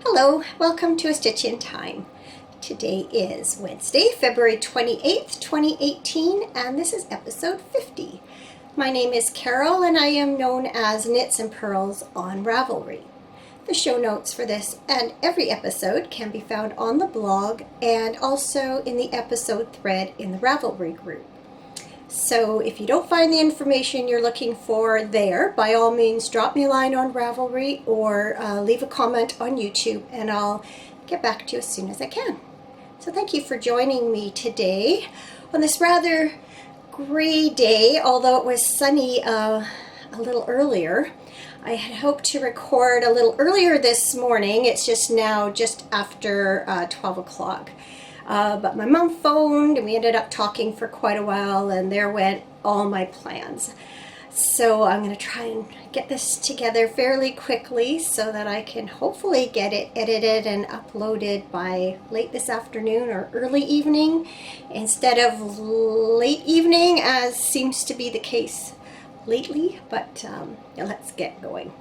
Hello, welcome to A Stitch in Time. Today is Wednesday, February 28th, 2018, and this is episode 50. My name is Carol and I am known as Knits and Pearls on Ravelry. The show notes for this and every episode can be found on the blog and also in the episode thread in the Ravelry group. So if you don't find the information you're looking for there, by all means drop me a line on Ravelry or leave a comment on YouTube and I'll get back to you as soon as I can. So thank you for joining me today on this rather gray day, although it was sunny a little earlier. I had hoped to record a little earlier this morning. It's just now just after 12 o'clock. But my mom phoned and we ended up talking for quite a while and there went all my plans. So I'm going to try and get this together fairly quickly so that I can hopefully get it edited and uploaded by late this afternoon or early evening instead of late evening, as seems to be the case lately. But yeah, let's get going.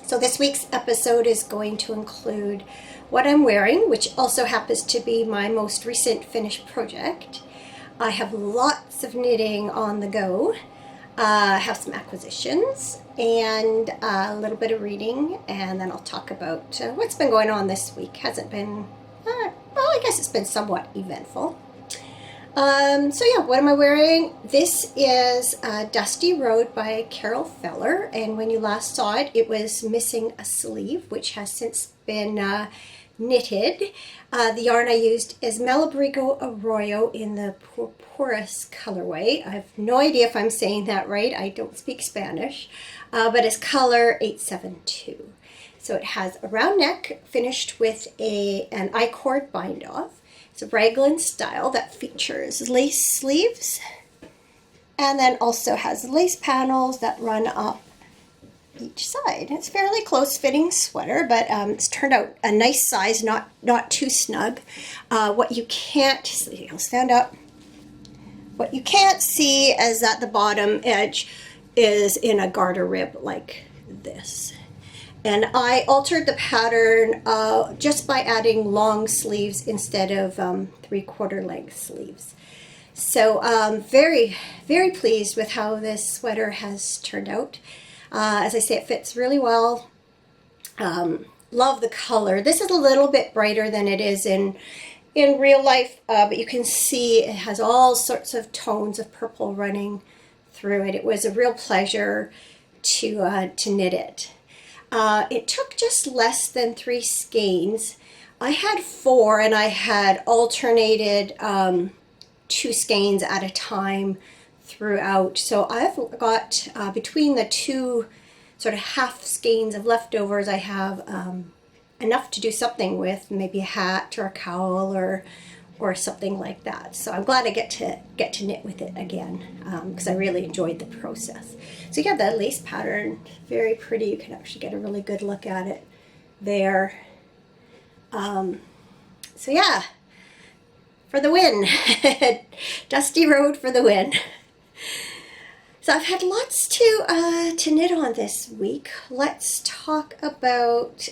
So this week's episode is going to include what I'm wearing, which also happens to be my most recent finished project. I have lots of knitting on the go. I have some acquisitions and a little bit of reading, and then I'll talk about what's been going on this week. Hasn't been, well, I guess it's been somewhat eventful. So yeah, what am I wearing? This is Dusty Road by Carol Feller, and when you last saw it, it was missing a sleeve, which has since been knitted. The yarn I used is Malabrigo Arroyo in the Purpuris colorway. I have no idea if I'm saying that right. I don't speak Spanish, but it's color 872. So it has a round neck finished with an I-cord bind off. It's a raglan style that features lace sleeves and then also has lace panels that run up each side. It's a fairly close fitting sweater, but it's turned out a nice size, not too snug. What you can't see, I'll stand up. What you can't see is that the bottom edge is in a garter rib like this. And I altered the pattern just by adding long sleeves instead of 3/4 length sleeves. So very, very pleased with how this sweater has turned out. As I say, it fits really well. Love the color. This is a little bit brighter than it is in real life, but you can see it has all sorts of tones of purple running through it. It was a real pleasure to knit it. It took just less than 3 skeins. I had 4 and I had alternated 2 skeins at a time throughout. So I've got between the 2 sort of half skeins of leftovers, I have enough to do something with, maybe a hat or a cowl or something like that. So I'm glad I get to knit with it again because I really enjoyed the process. So you have that lace pattern, very pretty. You can actually get a really good look at it there. So yeah, for the win. Dusty Road for the win. So I've had lots to knit on this week. Let's talk about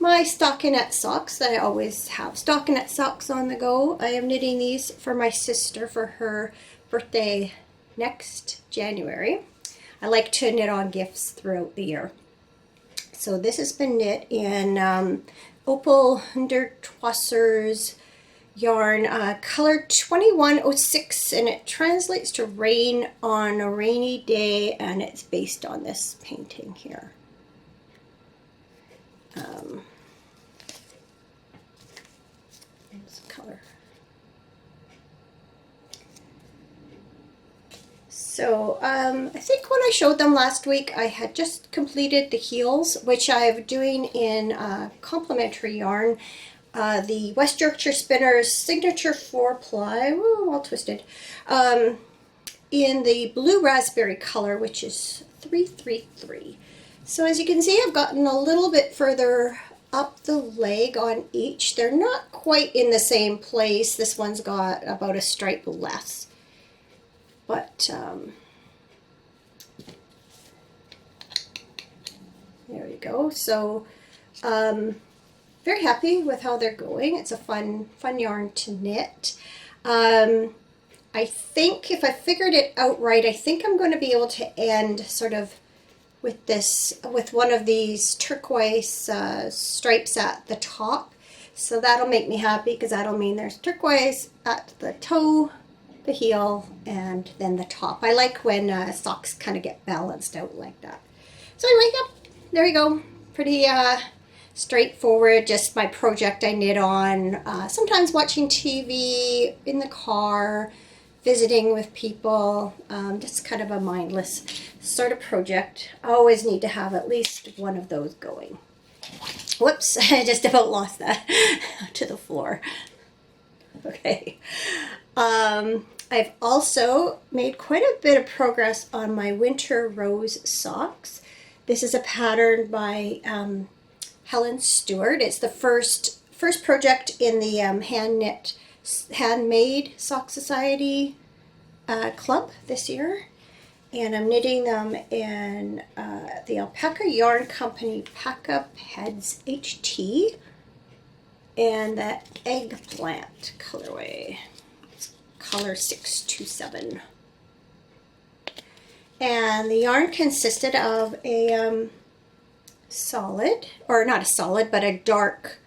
my stockinette socks that I always have. Stockinette socks on the go. I am knitting these for my sister for her birthday next January. I like to knit on gifts throughout the year. So this has been knit in Opal Hundertwasser's yarn, color 2106, and it translates to rain on a rainy day, and it's based on this painting here. It's color. So I think when I showed them last week, I had just completed the heels, which I'm doing in complementary yarn. The West Yorkshire Spinners Signature 4-ply, all twisted, in the blue raspberry color, which is 333. So as you can see, I've gotten a little bit further up the leg on each. They're not quite in the same place. This one's got about a stripe less. But there you go. So Very happy with how they're going. It's a fun yarn to knit. I think if I figured it out right, I think I'm going to be able to end sort of with one of these turquoise stripes at the top. So that'll make me happy, because that'll mean there's turquoise at the toe, the heel, and then the top. I like when socks kind of get balanced out like that. So anyway, yep, there you go. Pretty straightforward, just my project I knit on. Sometimes watching TV, in the car, visiting with people, just kind of a mindless sort of project. I always need to have at least one of those going. Whoops, I just about lost that to the floor. Okay. I've also made quite a bit of progress on my winter rose socks. This is a pattern by Helen Stewart. It's the first project in the Handmade Sock Society club this year. And I'm knitting them in the Alpaca Yarn Company Paca Peds HT and the Eggplant colorway. It's color 627. And the yarn consisted of a solid, or not a solid, but a dark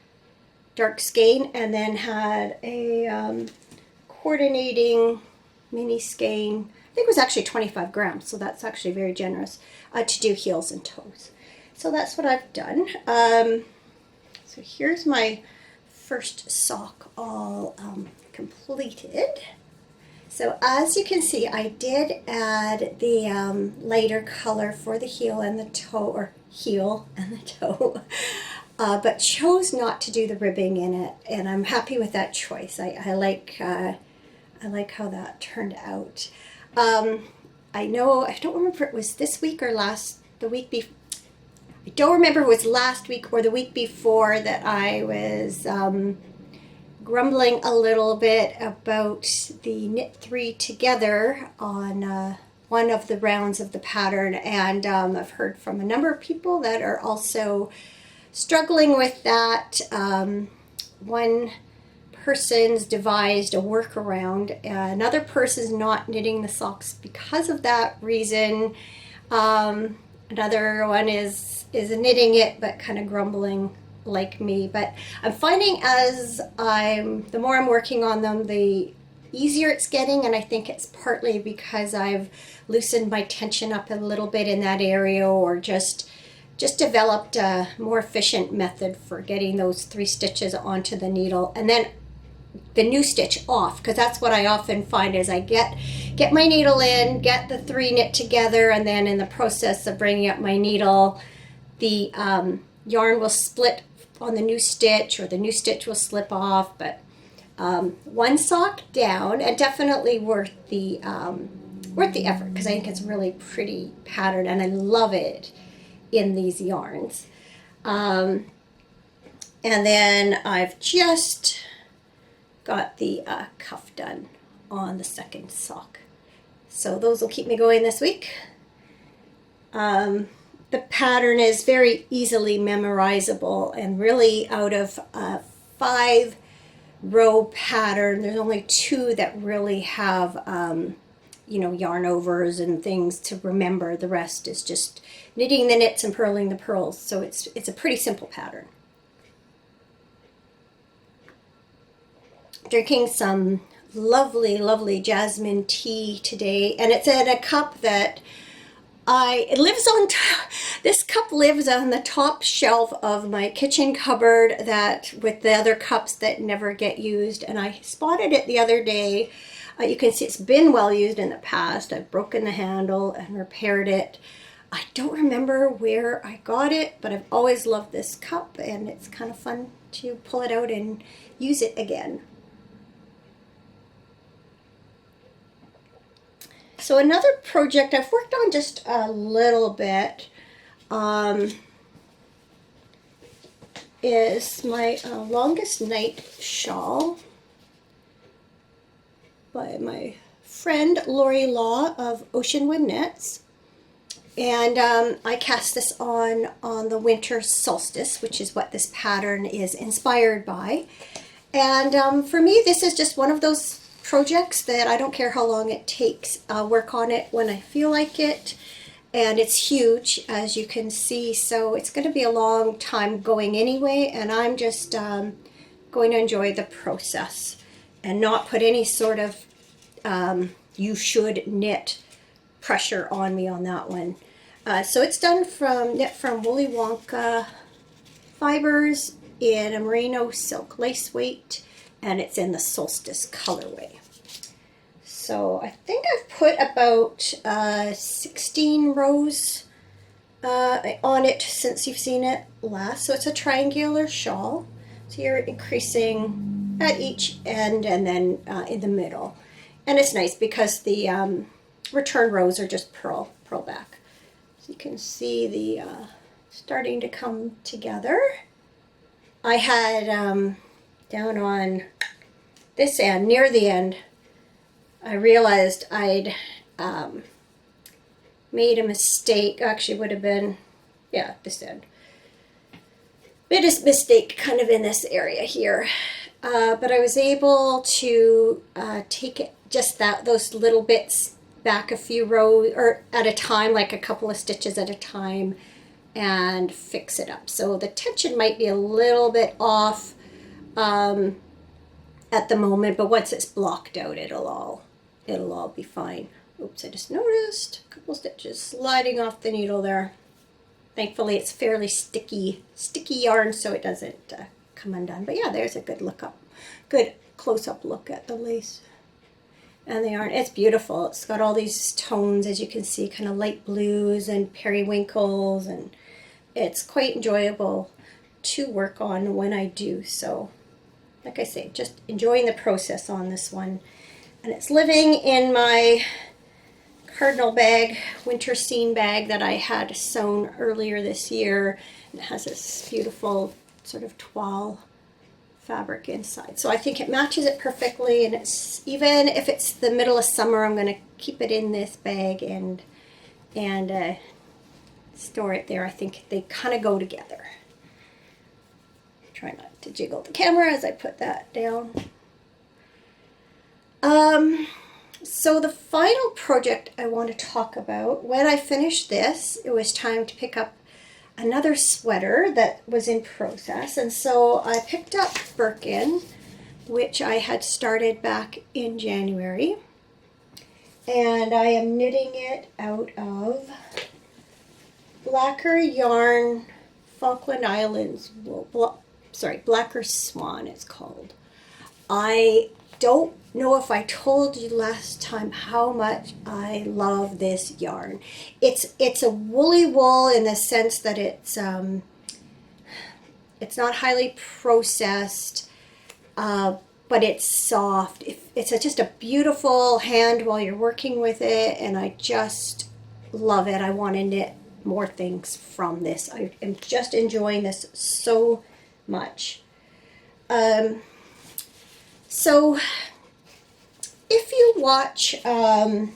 skein, and then had a coordinating mini skein. I think it was actually 25 grams, so that's actually very generous to do heels and toes. So that's what I've done. So here's my first sock all completed. So as you can see, I did add the lighter color for the heel and the toe, or heel and the toe, but chose not to do the ribbing in it, and I'm happy with that choice. I like how that turned out. I know, I don't remember if it was this week or the week before. I don't remember if it was last week or the week before that I was grumbling a little bit about the knit 3 together on one of the rounds of the pattern, and I've heard from a number of people that are also struggling with that. One person's devised a workaround, another person's not knitting the socks because of that reason. Another one is knitting it but kind of grumbling like me. But I'm finding the more I'm working on them, the easier it's getting, and I think it's partly because I've loosened my tension up a little bit in that area, or just developed a more efficient method for getting those 3 stitches onto the needle, and then the new stitch off, because that's what I often find is I get my needle in, get the 3 knit together, and then in the process of bringing up my needle, the yarn will split on the new stitch, or the new stitch will slip off. But one sock down, and definitely worth the effort, because I think it's a really pretty pattern and I love it in these yarns. And then I've just got the cuff done on the second sock. So those will keep me going this week. The pattern is very easily memorizable, and really out of a 5-row pattern, there's only 2 that really have yarn overs and things to remember. The rest is just knitting the knits and purling the purls. So it's a pretty simple pattern. Drinking some lovely jasmine tea today, and it's in a cup that this cup lives on the top shelf of my kitchen cupboard, that with the other cups that never get used, and I spotted it the other day. You can see it's been well used in the past. I've broken the handle and repaired it. I don't remember where I got it, but I've always loved this cup, and it's kind of fun to pull it out and use it again. So another project I've worked on just a little bit is my longest night shawl by my friend Lori Law of Oceanwood Knits. And I cast this on the winter solstice, which is what this pattern is inspired by. And for me, this is just one of those projects that I don't care how long it takes. I'll work on it when I feel like it. And it's huge, as you can see, so it's going to be a long time going anyway, and I'm just going to enjoy the process and not put any sort of you should knit pressure on me on that one. So it's done knit from Woolly Wonka fibers in a merino silk lace weight, and it's in the Solstice colorway. So I think I've put about 16 rows on it since you've seen it last. So it's a triangular shawl. So you're increasing at each end and then in the middle. And it's nice because the return rows are just pearl back. So you can see the starting to come together. I had down on this end, near the end, I realized I'd made a mistake. Actually, would have been, yeah, this end. Made a mistake kind of in this area here. But I was able to take it, just those little bits back a few rows, or at a time, like a couple of stitches at a time, and fix it up. So the tension might be a little bit off at the moment, but once it's blocked out, it'll all be fine. Oops, I just noticed a couple stitches sliding off the needle there. Thankfully, it's fairly sticky yarn, so it doesn't come undone. But yeah, there's a good close-up look at the lace and the yarn. It's beautiful. It's got all these tones, as you can see, kind of light blues and periwinkles, and it's quite enjoyable to work on when I do. So, like I say, just enjoying the process on this one. And it's living in my cardinal bag, winter scene bag that I had sewn earlier this year. And it has this beautiful sort of toile fabric inside. So I think it matches it perfectly, and it's, even if it's the middle of summer, I'm going to keep it in this bag and store it there. I think they kind of go together. Try not to jiggle the camera as I put that down. So the final project I want to talk about, when I finished this, it was time to pick up another sweater that was in process. And so I picked up Birkin, which I had started back in January. And I am knitting it out of Blacker Yarn Falkland Islands, Blacker Swan it's called. I don't know if I told you last time how much I love this yarn. It's a woolly wool in the sense that it's not highly processed, but it's soft. It's just a beautiful hand while you're working with it, and I just love it. I want to knit more things from this. I am just enjoying this so much. So if you watch the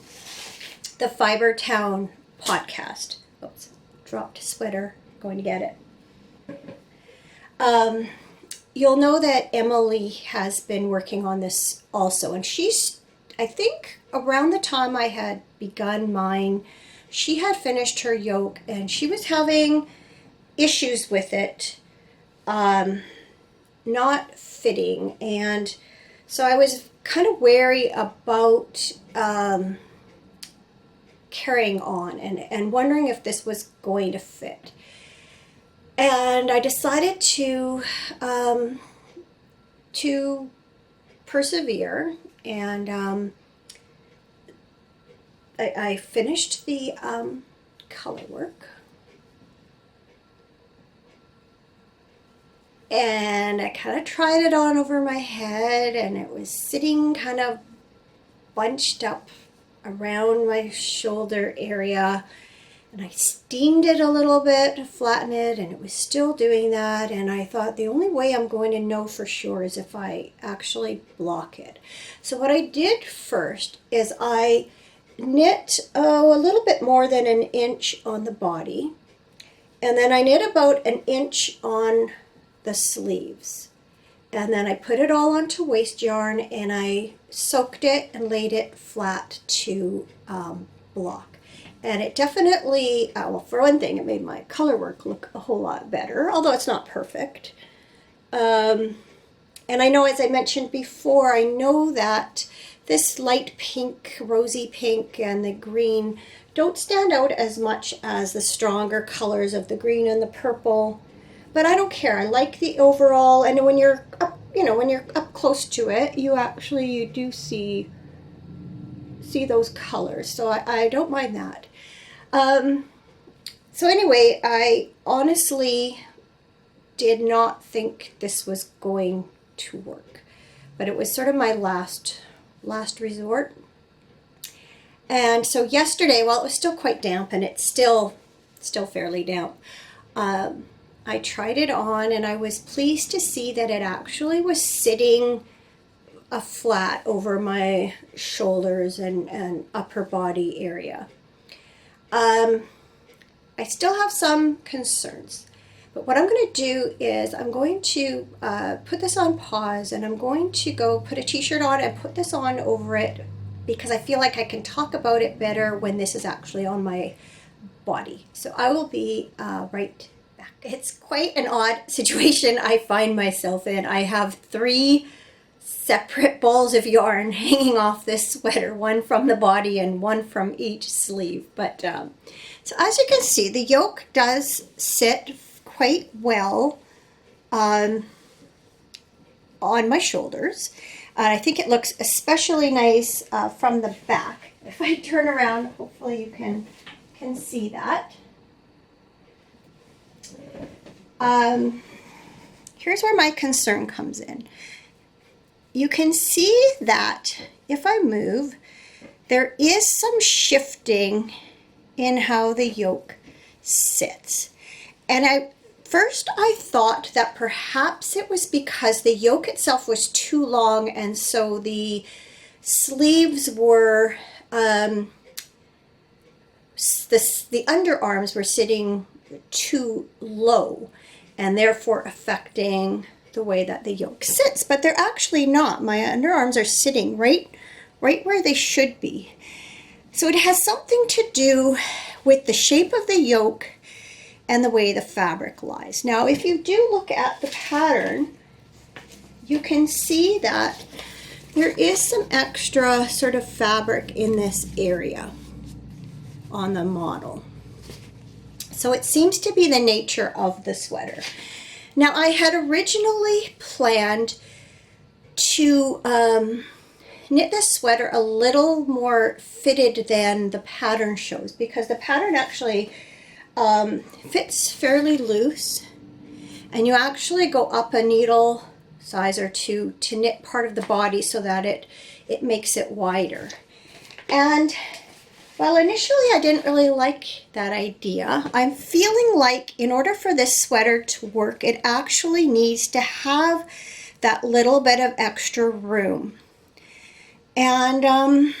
Fiber Town podcast, oops, dropped sweater, going to get it. You'll know that Emily has been working on this also, and she's, I think around the time I had begun mine, she had finished her yoke and she was having issues with it not fitting, and so I was kind of wary about carrying on and wondering if this was going to fit. And I decided to persevere, and I finished the color work. And I kind of tried it on over my head, and it was sitting kind of bunched up around my shoulder area. And I steamed it a little bit to flatten it, and it was still doing that. And I thought the only way I'm going to know for sure is if I actually block it. So what I did first is I knit a little bit more than an inch on the body, and then I knit about an inch on the sleeves, and then I put it all onto waste yarn and I soaked it and laid it flat to block. And it definitely, well, for one thing, it made my color work look a whole lot better, although it's not perfect. And I know, as I mentioned before, I know that this light pink, rosy pink, and the green don't stand out as much as the stronger colors of the green and the purple. But I don't care. I like the overall, and when you're up, when you're up close to it, you do see those colors. So I don't mind that. So anyway, I honestly did not think this was going to work, but it was sort of my last resort. And so yesterday, while it was still quite damp, and it's still fairly damp, I tried it on, and I was pleased to see that it actually was sitting flat over my shoulders and upper body area. I still have some concerns, but what I'm going to do is I'm going to put this on pause, and I'm going to go put a t-shirt on and put this on over it, because I feel like I can talk about it better when this is actually on my body. So I will be right back. It's quite an odd situation I find myself in. I have 3 separate balls of yarn hanging off this sweater, one from the body and one from each sleeve. But so as you can see, the yoke does sit quite well on my shoulders. I think it looks especially nice from the back. If I turn around, hopefully you can see that. Here's where my concern comes in. You can see that if I move, there is some shifting in how the yoke sits. And first I thought that perhaps it was because the yoke itself was too long, and so the sleeves were, the underarms were sitting too low, and therefore affecting the way that the yoke sits. But they're actually not. My underarms are sitting right where they should be. So it has something to do with the shape of the yoke and the way the fabric lies. Now, if you do look at the pattern, you can see that there is some extra sort of fabric in this area on the model. So it seems to be the nature of the sweater. Now, I had originally planned to knit this sweater a little more fitted than the pattern shows, because the pattern actually fits fairly loose, and you actually go up a needle size or 2 to knit part of the body so that it makes it wider. And well, initially I didn't really like that idea. I'm feeling like in order for this sweater to work, it actually needs to have that little bit of extra room. And I'm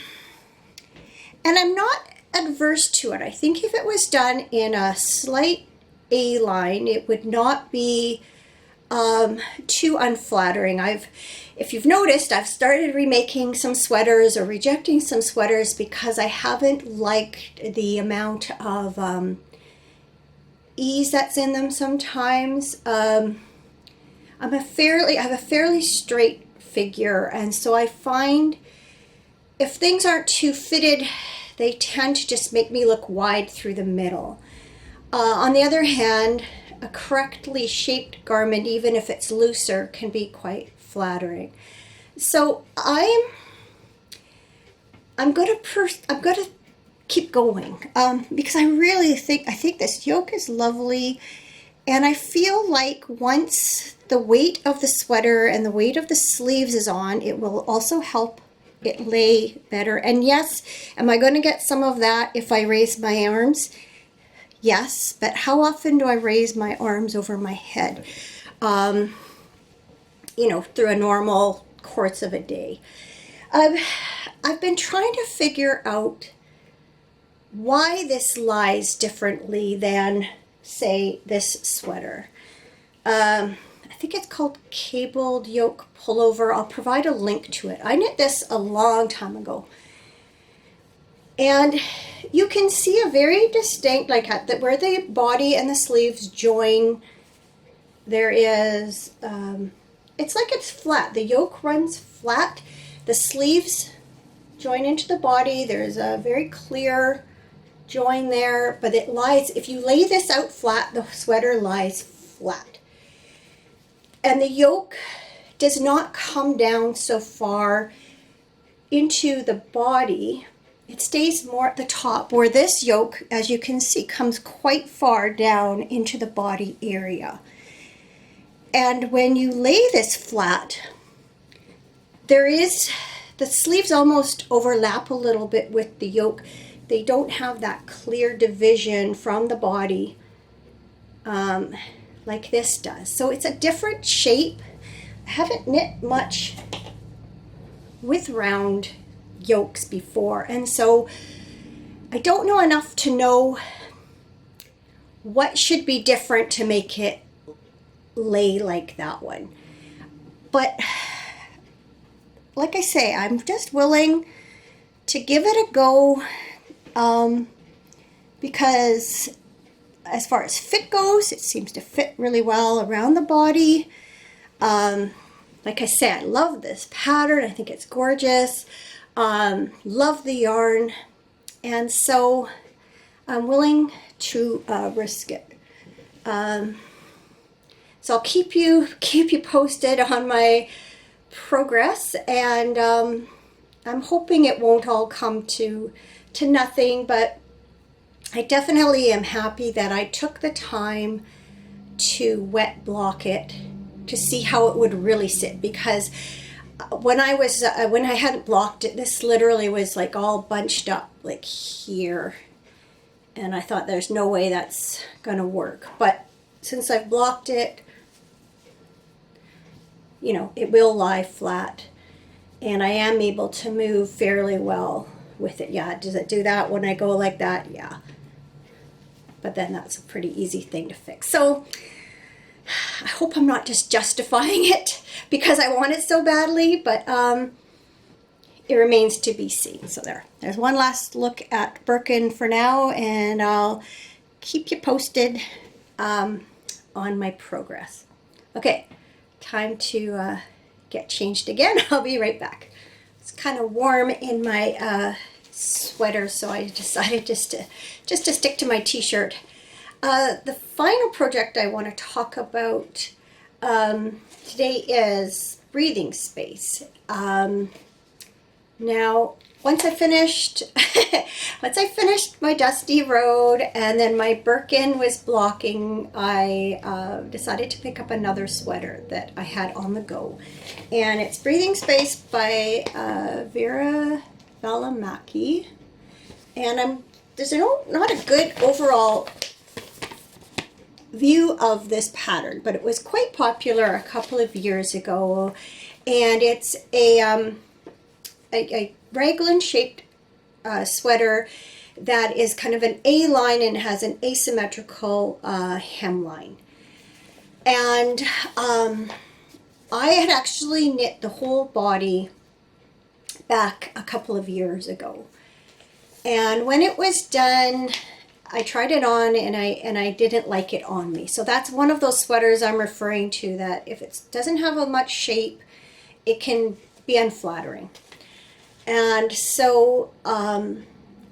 not adverse to it. I think if it was done in a slight A-line, it would not be too unflattering. If you've noticed, I've started remaking some sweaters or rejecting some sweaters because I haven't liked the amount of ease that's in them sometimes. I have a fairly straight figure, and so I find if things aren't too fitted, they tend to just make me look wide through the middle. On the other hand, a correctly shaped garment, even if it's looser, can be quite flattering. So I'm gonna keep going because I really think this yoke is lovely, and I feel like once the weight of the sweater and the weight of the sleeves is on, it will also help it lay better. And yes, am I going to get some of that if I raise my arms? Yes, but how often do I raise my arms over my head? Through a normal course of a day. I've been trying to figure out why this lies differently than, say, this sweater. I think it's called cabled yoke pullover. I'll provide a link to it. I knit this a long time ago. And you can see a very distinct, like where the body and the sleeves join, there is, it's like it's flat. The yoke runs flat. The sleeves join into the body. There's a very clear join there, but it lies, if you lay this out flat, the sweater lies flat. And the yoke does not come down so far into the body. It stays more at the top, where this yoke, as you can see, comes quite far down into the body area. And when you lay this flat, the sleeves almost overlap a little bit with the yoke. They don't have that clear division from the body like this does. So it's a different shape. I haven't knit much with round yokes before, and so I don't know enough to know what should be different to make it lay like that one. But like I say, I'm just willing to give it a go, because as far as fit goes, it seems to fit really well around the body. Like I say, I love this pattern. I think it's gorgeous. Love the yarn, and so I'm willing to risk it. So I'll keep you posted on my progress, and I'm hoping it won't all come to nothing, but I definitely am happy that I took the time to wet block it to see how it would really sit, because when I hadn't blocked it, this literally was like all bunched up like here, and I thought there's no way that's gonna work. But since I've blocked it, you know, it will lie flat, and I am able to move fairly well with it. Yeah, does it do that when I go like that? Yeah, but then that's a pretty easy thing to fix. So I hope I'm not just justifying it because I want it so badly, but it remains to be seen. So there's one last look at Birkin for now, and I'll keep you posted on my progress. Okay, time to get changed again. I'll be right back. It's kind of warm in my sweater, so I decided just to stick to my t-shirt. The final project I want to talk about today is breathing space. Now, once I finished my dusty road and then my Birkin was blocking, I decided to pick up another sweater that I had on the go, and it's Breathing Space by Vera Valimaki, and there's not a good overall view of this pattern, but it was quite popular a couple of years ago, and it's a raglan shaped sweater that is kind of an A-line and has an asymmetrical hemline. And I had actually knit the whole body back a couple of years ago, and when it was done, I tried it on and I didn't like it on me. So that's one of those sweaters I'm referring to, that if it doesn't have a much shape, it can be unflattering. And so I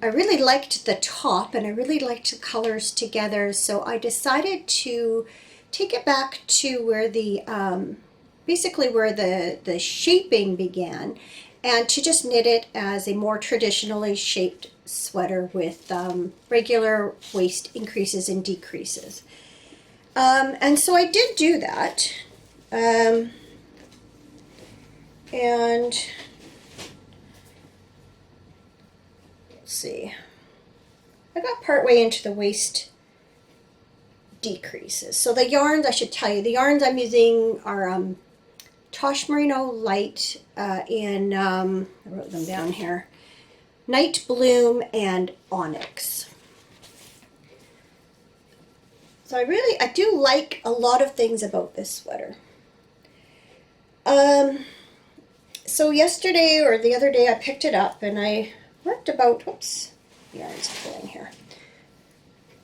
really liked the top and I really liked the colors together. So I decided to take it back to where basically where the shaping began, and to just knit it as a more traditionally shaped sweater with regular waist increases and decreases. And so I did do that. And let's see, I got partway into the waist decreases. So the yarns, I should tell you, the yarns I'm using are Tosh Merino Light I wrote them down here. Night Bloom and Onyx. So I do like a lot of things about this sweater. So yesterday or the other day I picked it up and I worked about, whoops, the yarn's pulling here.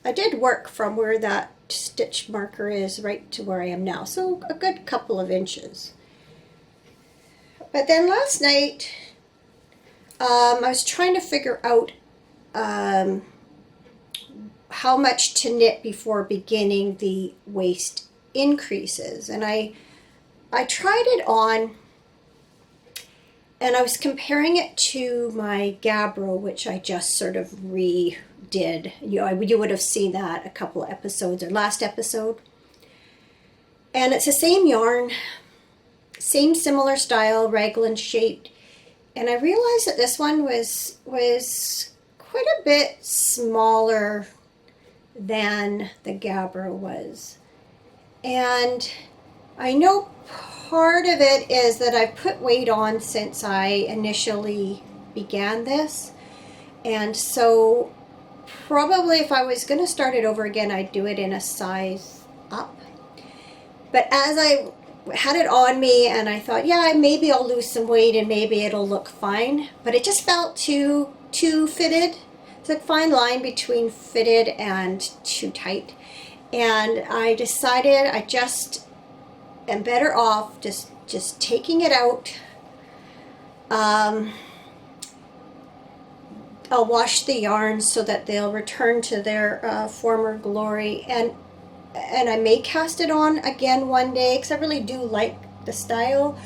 I did work from where that stitch marker is right to where I am now, so a good couple of inches. But then last night I was trying to figure out how much to knit before beginning the waist increases, and I tried it on and I was comparing it to my Gabbro, which I just sort of redid. You would have seen that a couple of episodes or last episode. And it's the same yarn, same similar style, raglan shaped. And I realized that this one was quite a bit smaller than the Gabbro was. And I know part of it is that I've put weight on since I initially began this. And so probably if I was going to start it over again, I'd do it in a size up. But as I had it on me and I thought, yeah, maybe I'll lose some weight and maybe it'll look fine. But it just felt too fitted. It's a fine line between fitted and too tight. And I decided I just am better off just taking it out. I'll wash the yarns so that they'll return to their former glory, and I may cast it on again one day because I really do like the style,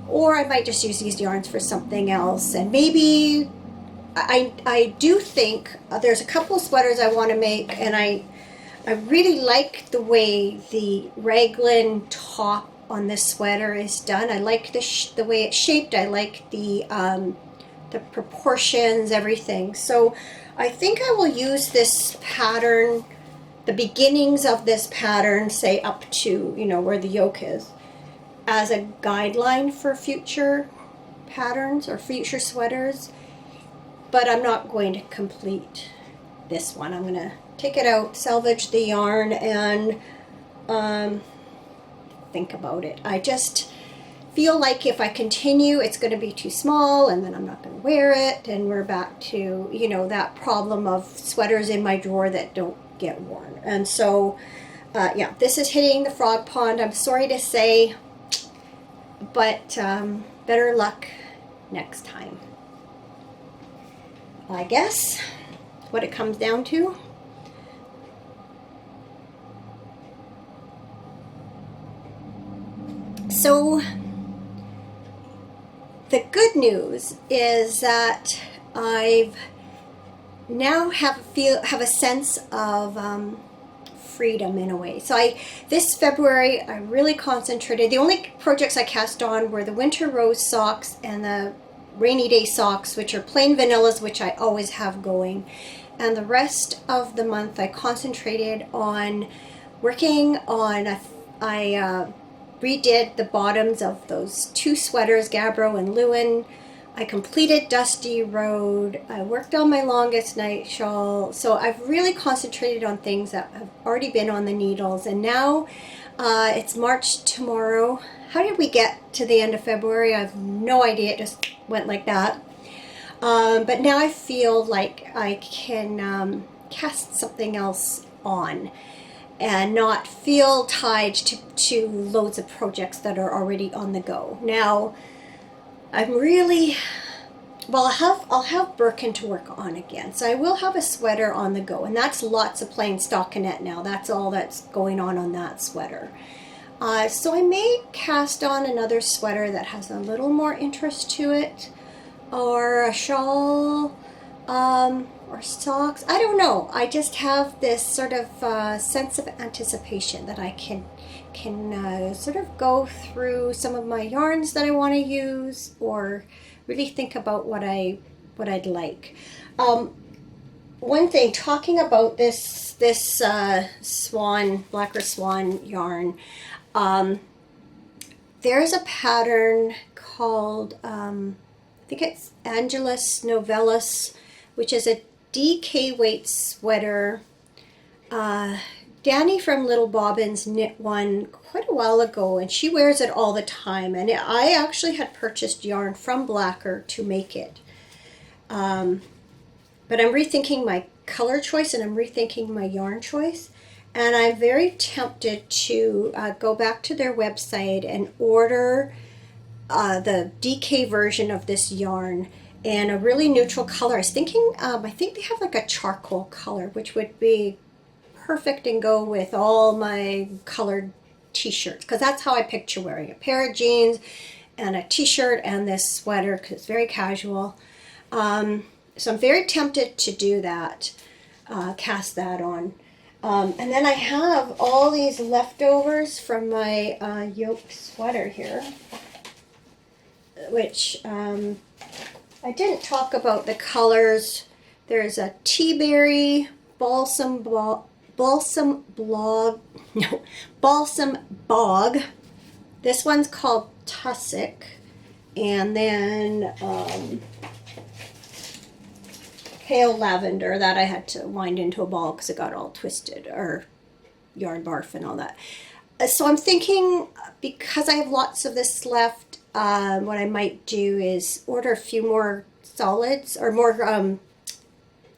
or I might just use these yarns for something else. And maybe I do think there's a couple of sweaters I want to make, and I really like the way the raglan top on this sweater is done. I like the way it's shaped. I like the proportions, everything. So I think I will use this pattern, the beginnings of this pattern, say up to, where the yoke is, as a guideline for future patterns or future sweaters. But I'm not going to complete this one. I'm going to take it out, salvage the yarn, and think about it. I just feel like if I continue, it's going to be too small, and then I'm not going to wear it, and we're back to, that problem of sweaters in my drawer that don't get worn. And so, yeah, this is hitting the frog pond, I'm sorry to say, but better luck next time. I guess what it comes down to. So the good news is that I've now have a sense of freedom in a way. So this February I really concentrated. The only projects I cast on were the winter rose socks and the rainy day socks, which are plain vanillas, which I always have going. And the rest of the month I concentrated on working on I redid the bottoms of those two sweaters, Gabbro and Lewin. I completed Dusty Road. I worked on my longest night shawl. So I've really concentrated on things that have already been on the needles. And now it's March tomorrow. How did we get to the end of February? I have no idea. It just went like that. But now I feel like I can cast something else on and not feel tied to loads of projects that are already on the go. Now, I'm really, well, I'll have Birkin to work on again. So I will have a sweater on the go, and that's lots of plain stockinette now. That's all that's going on that sweater. So I may cast on another sweater that has a little more interest to it, or a shawl, or socks. I don't know. I just have this sort of sense of anticipation that I can sort of go through some of my yarns that I want to use, or really think about what I'd like. One thing, talking about this Swan Black or Swan yarn, there's a pattern called I think it's Angelus Novellus which is a DK weight sweater. Danny from Little Bobbins knit one quite a while ago, and she wears it all the time. And I actually had purchased yarn from Blacker to make it. But I'm rethinking my color choice and I'm rethinking my yarn choice. And I'm very tempted to go back to their website and order the DK version of this yarn in a really neutral color. I was thinking, I think they have like a charcoal color, which would be perfect and go with all my colored t-shirts, because that's how I picture wearing a pair of jeans and a t-shirt and this sweater, because it's very casual. So I'm very tempted to do that, cast that on. And then I have all these leftovers from my yoke sweater here, which I didn't talk about the colors. There's a tea berry, balsam bog. This one's called tussock, and then pale lavender that I had to wind into a ball because it got all twisted, or yarn barf and all that. So I'm thinking, because I have lots of this left, what I might do is order a few more solids or more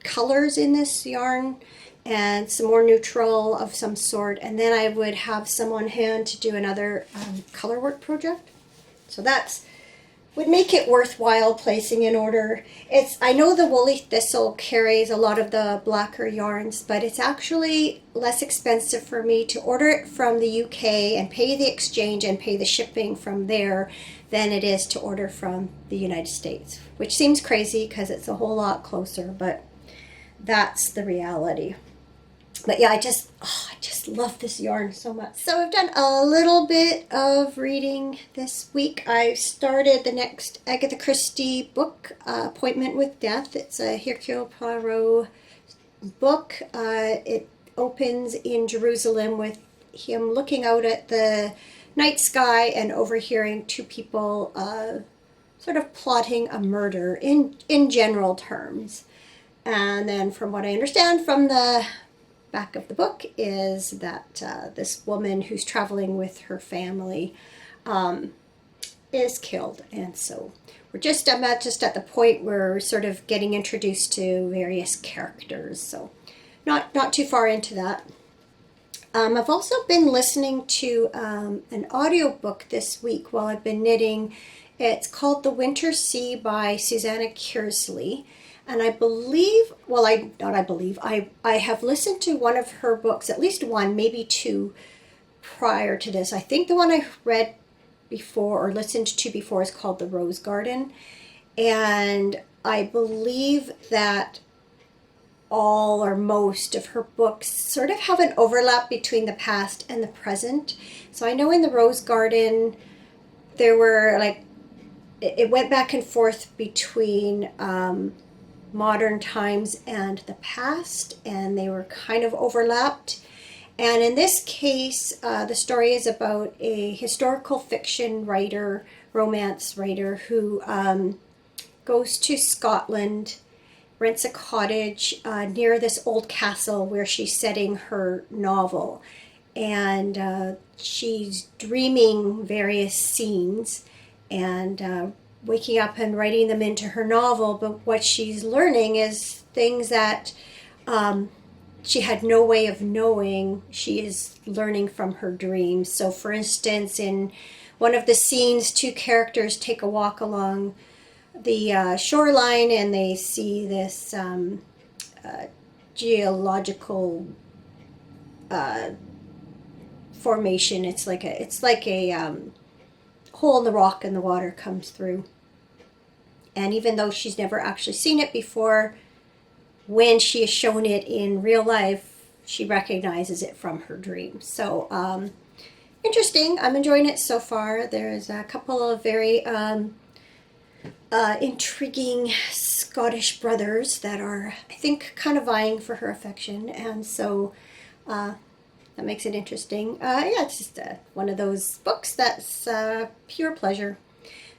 colors in this yarn, and some more neutral of some sort, and then I would have some on hand to do another color work project. So that's would make it worthwhile placing an order. I know the Woolly Thistle carries a lot of the Blacker yarns, but it's actually less expensive for me to order it from the UK and pay the exchange and pay the shipping from there than it is to order from the United States, which seems crazy because it's a whole lot closer, but that's the reality. But yeah, I just love this yarn so much. So I've done a little bit of reading this week. I started the next Agatha Christie book, Appointment with Death. It's a Hercule Poirot book. It opens in Jerusalem with him looking out at the night sky and overhearing two people sort of plotting a murder in general terms. And then from what I understand from the back of the book is that this woman who's traveling with her family is killed. And so I'm just at the point where we're sort of getting introduced to various characters. So not too far into that. I've also been listening to an audiobook this week while I've been knitting. It's called The Winter Sea by Susanna Kearsley. And I believe, I have listened to one of her books, at least one, maybe two, prior to this. I think the one I read before or listened to before is called The Rose Garden. And I believe that all or most of her books sort of have an overlap between the past and the present. So I know in The Rose Garden, there were it went back and forth between modern times and the past, and they were kind of overlapped. And in this case, the story is about a historical fiction writer, romance writer, who goes to Scotland, rents a cottage near this old castle where she's setting her novel. And she's dreaming various scenes and waking up and writing them into her novel, but what she's learning is things that she had no way of knowing. She is learning from her dreams. So for instance, in one of the scenes, two characters take a walk along the shoreline and they see this geological formation. It's like a hole in the rock and the water comes through. And even though she's never actually seen it before, when she is shown it in real life, she recognizes it from her dreams. So interesting. I'm enjoying it so far. There's a couple of very intriguing Scottish brothers that are, I think, kind of vying for her affection. And so that makes it interesting. Yeah, it's just one of those books that's pure pleasure.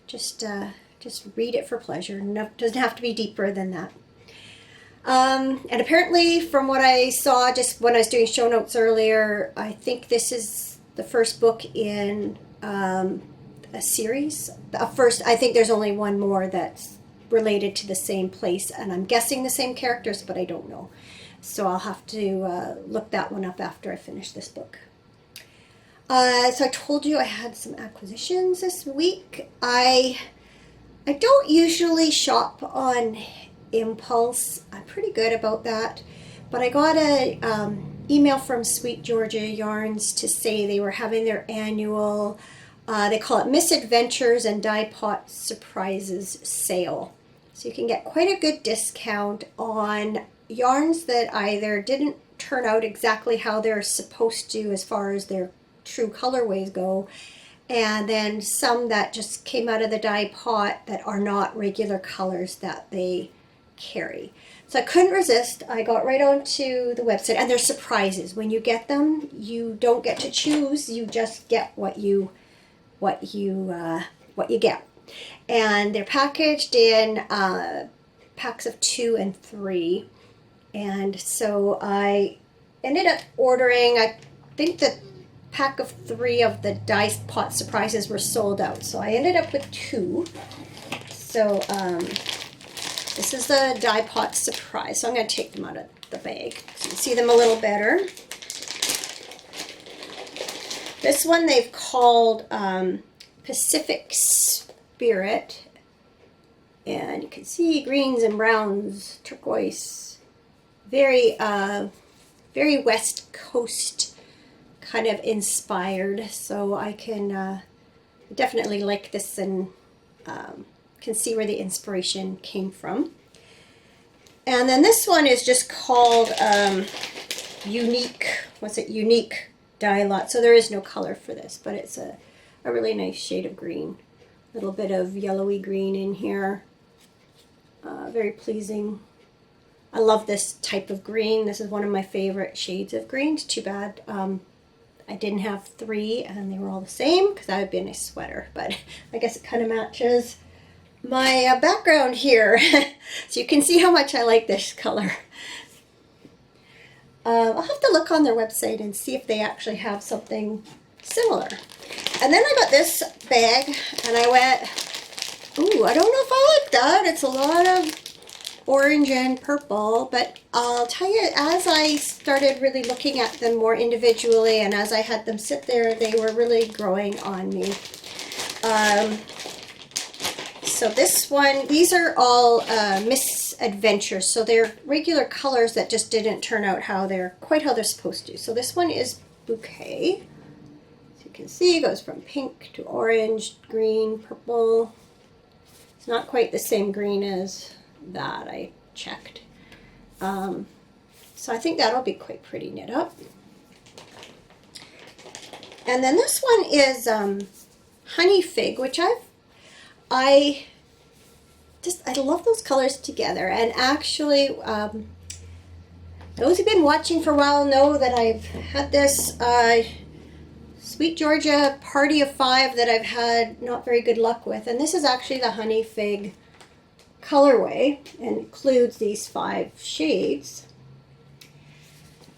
Just read it for pleasure. No, doesn't have to be deeper than that. And apparently, from what I saw just when I was doing show notes earlier, I think this is the first book in a series. I think there's only one more that's related to the same place, and I'm guessing the same characters, but I don't know. So I'll have to look that one up after I finish this book. So I told you I had some acquisitions this week. I don't usually shop on impulse. I'm pretty good about that. But I got a email from Sweet Georgia Yarns to say they were having their annual, they call it Misadventures and Die Pot Surprises sale. So you can get quite a good discount on yarns that either didn't turn out exactly how they're supposed to as far as their true colorways go, and then some that just came out of the dye pot that are not regular colors that they carry. So I couldn't resist. I got right onto the website, and there's surprises. When you get them, you don't get to choose. You just get what you get. And they're packaged in packs of 2 and 3. And so I ended up ordering, I think the pack of 3 of the dye pot surprises were sold out. So I ended up with 2. So this is the dye pot surprise. So I'm going to take them out of the bag so you can see them a little better. This one they've called Pacific Spirit. And you can see greens and browns, turquoise. Very West Coast kind of inspired. So I can definitely like this and can see where the inspiration came from. And then this one is just called Unique Dye Lot. So there is no color for this, but it's a really nice shade of green. A little bit of yellowy green in here. Very pleasing. I love this type of green. This is one of my favorite shades of green. It's too bad I didn't have 3 and they were all the same because that would be a nice sweater, but I guess it kind of matches my background here. So you can see how much I like this color. I'll have to look on their website and see if they actually have something similar. And then I got this bag and I went, ooh, I don't know if I like that. It's a lot of orange and purple, but I'll tell you, as I started really looking at them more individually and as I had them sit there, they were really growing on me. So this one, these are all misadventures, so they're regular colors that just didn't turn out quite how they're supposed to. So this one is Bouquet. As you can see, it goes from pink to orange, green, purple. It's not quite the same green as that I checked. So I think that'll be quite pretty knit up. And then this one is Honey Fig, which I love those colors together. And actually, those who've been watching for a while know that I've had this Sweet Georgia Party of 5 that I've had not very good luck with. And this is actually the Honey Fig colorway and includes these 5 shades.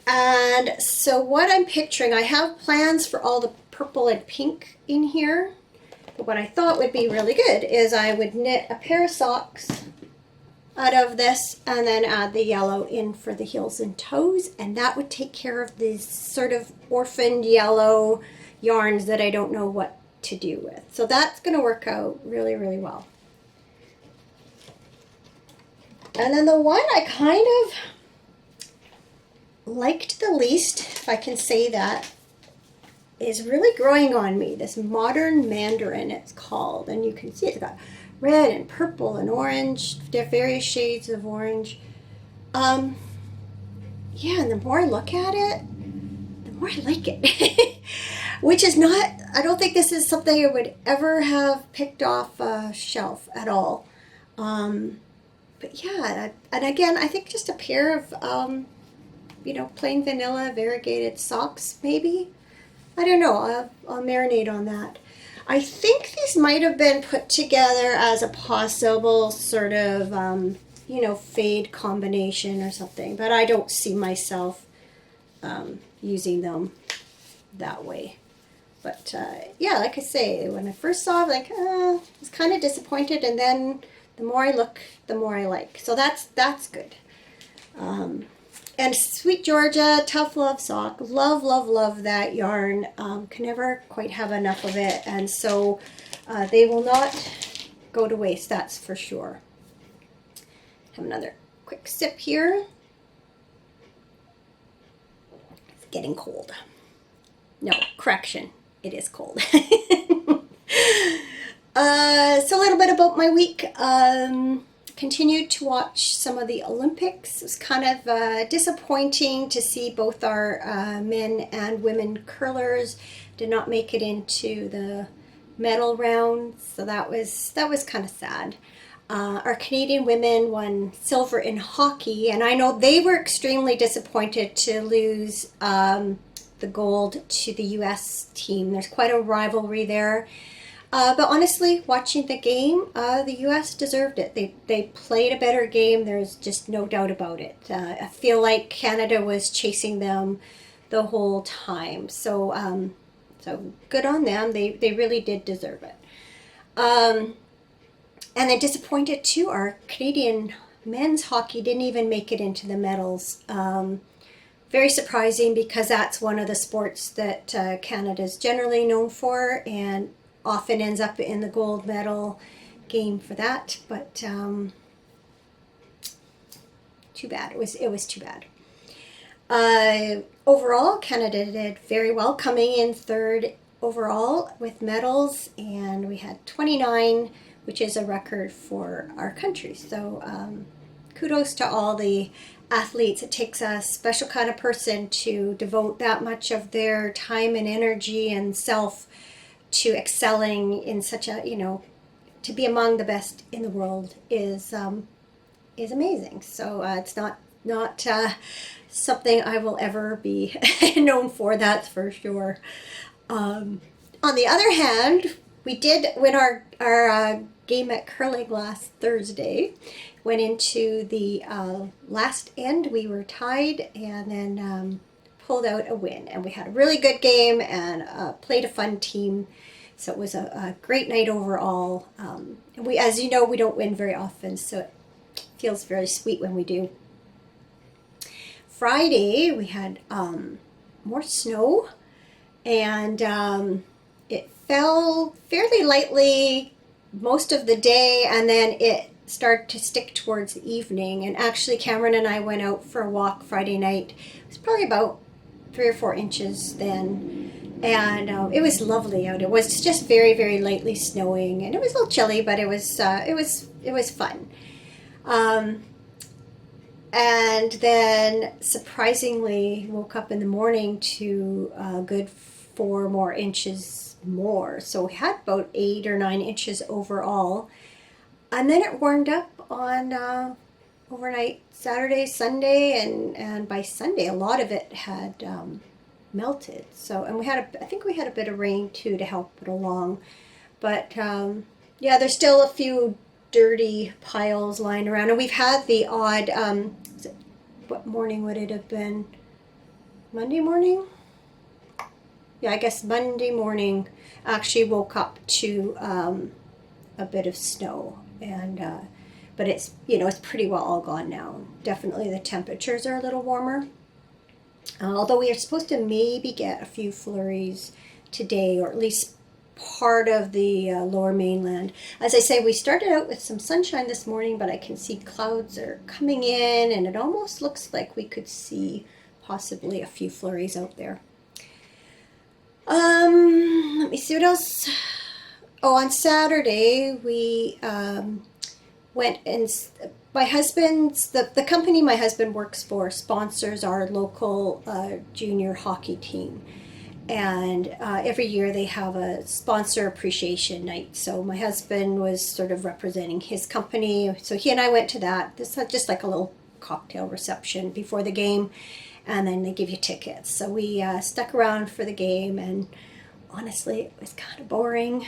And so what I'm picturing, I have plans for all the purple and pink in here, but what I thought would be really good is I would knit a pair of socks out of this and then add the yellow in for the heels and toes, and that would take care of these sort of orphaned yellow yarns that I don't know what to do with. So that's going to work out really, really well. And then the one I kind of liked the least, if I can say that, is really growing on me. This Modern Mandarin, it's called. And you can see it's got red and purple and orange. There are various shades of orange. Yeah, and the more I look at it, the more I like it. Which is not, I don't think this is something I would ever have picked off a shelf at all. But yeah, and again, I think just a pair of, plain vanilla variegated socks, maybe. I don't know. I'll marinate on that. I think these might have been put together as a possible sort of fade combination or something, but I don't see myself using them that way. But yeah, like I say, when I first saw it, like, I was kind of disappointed, and then the more I look, the more I like. So that's good. And Sweet Georgia, Tough Love Sock, love, love, love that yarn. Can never quite have enough of it, and so they will not go to waste, that's for sure. Have another quick sip here. It's getting cold. No, correction, it is cold. So a little bit about my week. Continued to watch some of the Olympics. It was kind of disappointing to see both our men and women curlers did not make it into the medal round, so that was kind of sad. Our Canadian women won silver in hockey, and I know they were extremely disappointed to lose the gold to the U.S. team. There's quite a rivalry there. But honestly, watching the game, the U.S. deserved it. They played a better game. There's just no doubt about it. I feel like Canada was chasing them the whole time. So so good on them. They really did deserve it. And they're disappointed too. Our Canadian men's hockey didn't even make it into the medals. Very surprising, because that's one of the sports that Canada's generally known for, and often ends up in the gold medal game for that. But too bad. It was too bad. Overall, Canada did very well, coming in third overall with medals, and we had 29, which is a record for our country. So kudos to all the athletes. It takes a special kind of person to devote that much of their time and energy and self to excelling in such a, to be among the best in the world is amazing. So it's not something I will ever be known for, that's for sure. On the other hand, we did win our game at curling last Thursday. Went into the last end. We were tied, and then pulled out a win. And we had a really good game and played a fun team. So it was a great night overall. And we, as you know, we don't win very often, so it feels very sweet when we do. Friday, we had more snow, and it fell fairly lightly most of the day, and then it started to stick towards the evening. And actually, Cameron and I went out for a walk Friday night. It was probably about 3 or 4 inches then. And it was lovely out. It was just very, very lightly snowing, and it was a little chilly, but it was fun. And then surprisingly woke up in the morning to a good 4 more inches more. So we had about 8 or 9 inches overall. And then it warmed up on overnight Saturday, Sunday, and by Sunday a lot of it had melted. So, and I think we had a bit of rain too to help it along. But yeah, there's still a few dirty piles lying around, and we've had the odd what morning would it have been? Monday morning? Yeah, I guess Monday morning actually woke up to a bit of snow, and but it's it's pretty well all gone now. Definitely the temperatures are a little warmer. Although we are supposed to maybe get a few flurries today, or at least part of the lower mainland. As I say, we started out with some sunshine this morning, but I can see clouds are coming in, and it almost looks like we could see possibly a few flurries out there. Let me see what else. Oh, on Saturday we went and the company my husband works for sponsors our local junior hockey team. And every year they have a sponsor appreciation night. So my husband was sort of representing his company. So he and I went to that. This is just like a little cocktail reception before the game. And then they give you tickets. So we stuck around for the game. And honestly, it was kind of boring.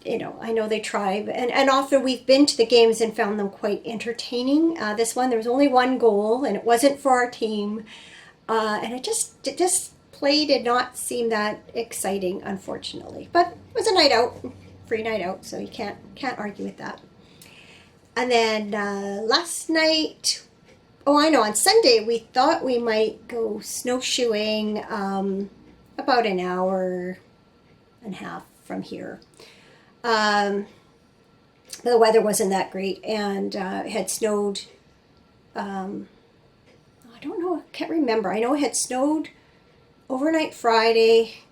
I know they try, and often we've been to the games and found them quite entertaining. This one, there was only one goal, and it wasn't for our team, and it just play did not seem that exciting, unfortunately. But it was a night out, free night out, so you can't argue with that. And then last night, I know, on Sunday we thought we might go snowshoeing about an hour and a half from here. The weather wasn't that great, and it had snowed. I don't know, I can't remember. I know it had snowed overnight Friday.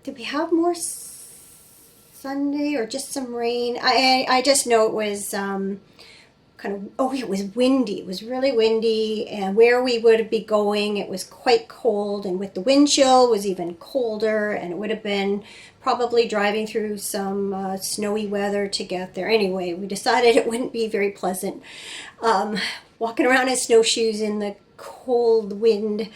Did we have more Sunday or just some rain? I just know it was it was windy. It was really windy, and where we would be going, it was quite cold, and with the wind chill, it was even colder, and it would have been probably driving through some snowy weather to get there. Anyway, we decided it wouldn't be very pleasant walking around in snowshoes in the cold wind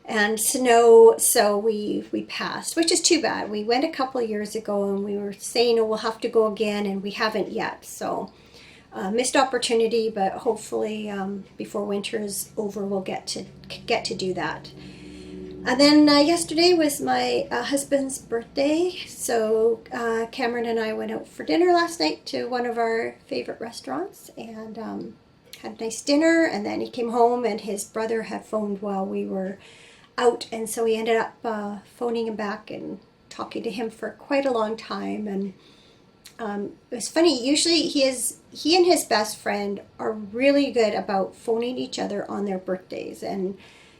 and snow, so we passed, which is too bad. We went a couple of years ago, and we were saying, we'll have to go again, and we haven't yet, so missed opportunity, but hopefully before winter is over, we'll get to do that. And then yesterday was my husband's birthday, so Cameron and I went out for dinner last night to one of our favorite restaurants, and had a nice dinner, and then he came home, and his brother had phoned while we were out, and so we ended up phoning him back and talking to him for quite a long time. And it was funny, usually he and his best friend are really good about phoning each other on their birthdays, and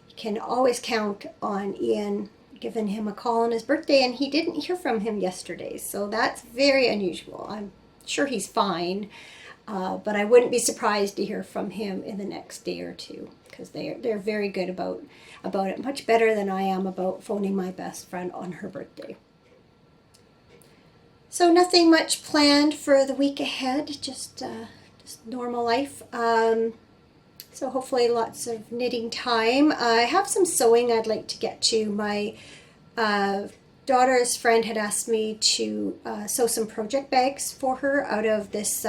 you can always count on Ian giving him a call on his birthday, and he didn't hear from him yesterday, so that's very unusual. I'm sure he's fine, but I wouldn't be surprised to hear from him in the next day or two, because they're very good about it, much better than I am about phoning my best friend on her birthday. So nothing much planned for the week ahead, just normal life. So hopefully lots of knitting time. I have some sewing I'd like to get to. My daughter's friend had asked me to sew some project bags for her out of this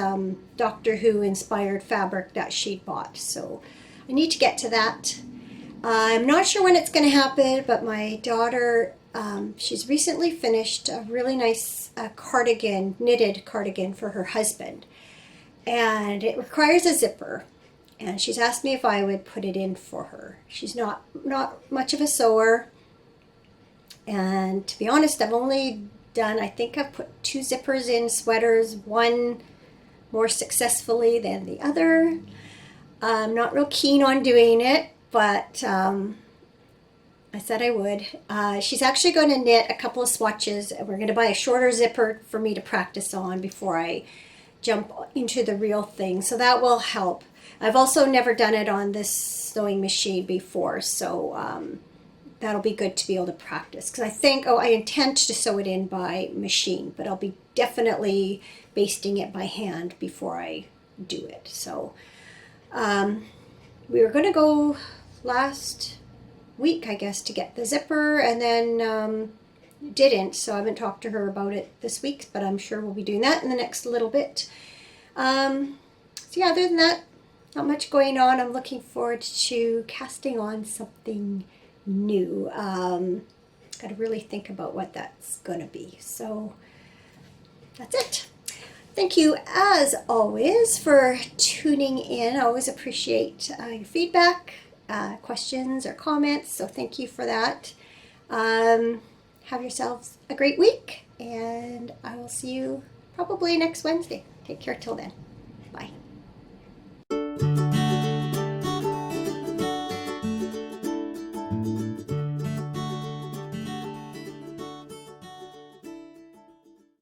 Doctor Who inspired fabric that she bought. So I need to get to that. I'm not sure when it's going to happen, but my daughter, she's recently finished a really nice knitted cardigan for her husband, and it requires a zipper, and she's asked me if I would put it in for her. She's not much of a sewer, and to be honest, I've put 2 zippers in sweaters, one more successfully than the other. I'm not real keen on doing it, but I said I would. She's actually going to knit a couple of swatches, and we're going to buy a shorter zipper for me to practice on before I jump into the real thing, so that will help. I've also never done it on this sewing machine before, so that'll be good to be able to practice, because I intend to sew it in by machine, but I'll be definitely basting it by hand before I do it. So we were going to go last week, I guess, to get the zipper, and then didn't, so I haven't talked to her about it this week, but I'm sure we'll be doing that in the next little bit. So yeah, other than that, not much going on. I'm looking forward to casting on something new. Got to really think about what that's going to be. So that's it. Thank you, as always, for tuning in. I always appreciate your feedback, questions, or comments, so thank you for that. Have yourselves a great week, and I will see you probably next Wednesday. Take care till then. Bye.